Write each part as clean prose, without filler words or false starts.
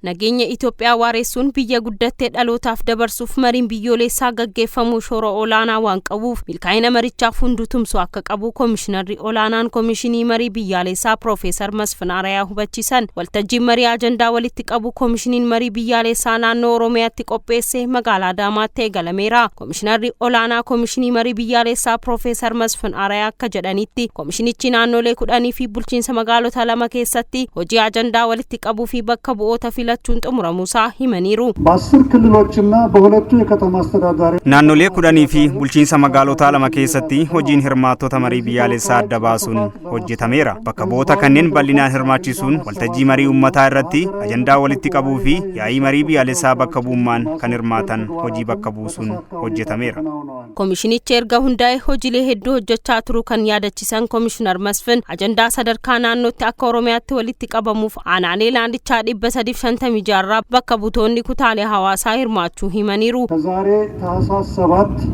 Nageenya Itoophiyaa waaressuun biyya guddattee dhalootaaf dabarsuuf mariin biyyoolessaa gaggeeffamuu shoora olaanaa waan qabuuf milkaa'ina marichaaf hunduu tumsu akka qabu Komishinarri Olaanaan Komishinii Marii Biyyaalessaa Profeesar Masfin Arayaa hubachiisan. Waltajjiin marii ajandaa walitti qabu Komishiniin Marii Biyyaalessaa naannoo Oromiyaatti qopheesse magaalaa Adaamaatti eegalameera. Komishinarri Olaanaa Komishinii Marii Biyyaalessaa Profeesar Masfin Arayaa akka jedhanitti komishinichi naannolee 10 fi bulchiinsa magaalota 2 keessatti hojii ajandaa walitti qabuu fi bakka bu'oota filachuun xumuramuusaa himaniiru. በ10 ክልሎችና በሁለቱ የከተማ አስተዳዳሪ naannolee 10 fi bulchiinsa magaalota 2 keessatti hojiin hirmaattota marii biyyaalessaa adda baasuun hojjetameera. Bakka bu'oota kanneen bal'inaan hirmaachisuun waltajjii marii uummataa irratti ajandaa walitti qabuu fi yaa'ii marii biyyaalessaa bakka bu'ummaan kan hirmaatan hojii bakka buusuun hojjetameera. Komishinichi erga hundaa'e hojiilee hedduu hojjechaa turu kan yaadachiisan Komishinar Masfin ajandaa sadarkaa naannootti akka Oromiyaatti walitti qabamuuf aanaalee laandichaa 350 jaarraa bakka butoonni kutaalee hawaasaa hirmaachuu himaniiru. ከዛሬ ታህሳስ 7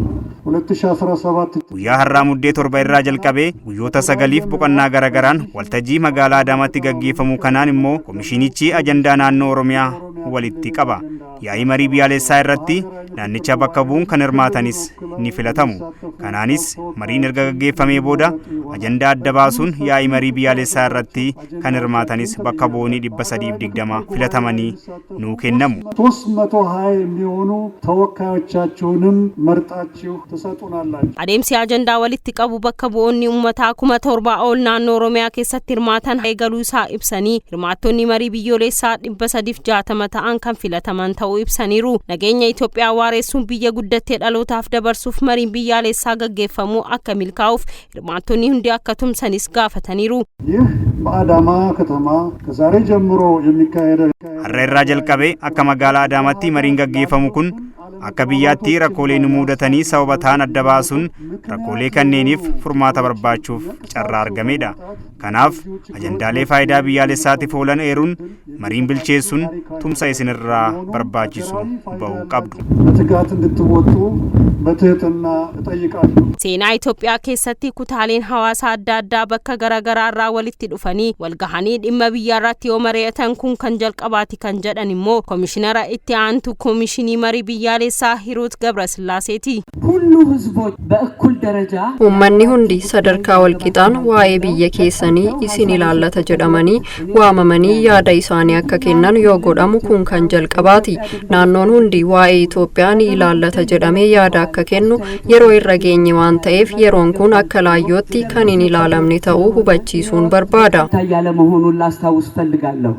2017 guyyaa har'aa muddee 7 irraa jalqabee guyyoota 9f boqonnaa garagaraan waltajjii magaalaa Adaamaatti gaggeeffamu kanaan immoo komishinichi ajandaa naannoo Oromiyaa walitti qaba. Yaa'ii marii biyyaalessaa irratti naannicha bakka bu'uun kan hirmaatanis ni filatamu. Kanaanis mariin erga gaggeeffamee booda ajandaa adda baasuun yaa'ii marii biyyaalessaa irratti kan hirmaatanis bakka bu'oonni 320 filatamanii nuu kennamu. 320 የሚሆኑ ተወካዮቻችሁንም መርጣችሁ ተሰጡናላችሁ. Adeemsi ajandaa walitti qabu bakka bu'oonni uummataa 7,000 ol naannoo Oromiyaa keessatti hirmaatan eegaluu isaa ibsanii hirmaattonni marii biyyoolessaa 360 ta'an kan filataman ta'uu ibsaniiru. Nageenya Itoophiyaa waaressuun biyya guddattee dhalootaaf dabarsuuf mariin biyyaalessaa gaggeeffamuu akka milkaa'uuf hirmaattonni hundi akka tumsanis gaafataniiru. ይህ በአዳማ ከተማ ከዛሬ ጀምሮ የሚካሄደው har'a irraa jalqabee akka magaalaa Adaamaatti mariin gaggeeffamu kun akka biyyaatti rakkoolee nu mudatanii sababa ta'an adda baasuun rakkoolee kanneeniif furmaata barbaachuuf carraa argameedha. Kanaaf ajandaalee faayidaa biyyaalessaatiif oolan eeruun mariin bilcheessuun tumsa isinirraa barbaachisu ba'uu qabdu. በትጋት እንድትወጡ በትህትና እጠይቃለሁ. Seenaa Itoophiyaa keessatti kutaaleen hawaasaa adda addaa bakka garaagaraa irraa walitti dhufanii walgahanii dhimma biyyaa irratti yoo mari'atan kun kan jalqabaati kan jedhan immoo Komishinara itti aantu Komishinii Marii Biyyaalessaa Hiruut Gabrasillaaseeti. ሁሉ ህዝቦች በእኩል ደረጃ uummanni hundi sadarkaa walqixaan waa'ee biyya keessanii isin ilaallata jedhamanii waamamanii yaada isaanii akka kennan yoo godhamu kun kan jalqabaati. Naannoon hundi waa'ee Itoophiyaa ni ilaallata jedhamee yaada akka kennu yeroo irra geenye waan ta'eef yeroon kun akka laayyootti kan hin ilaalamne ta'uu hubachiisuun barbaada. ታያለ መሆኑን ላስታውስ ፈልጋለሁ.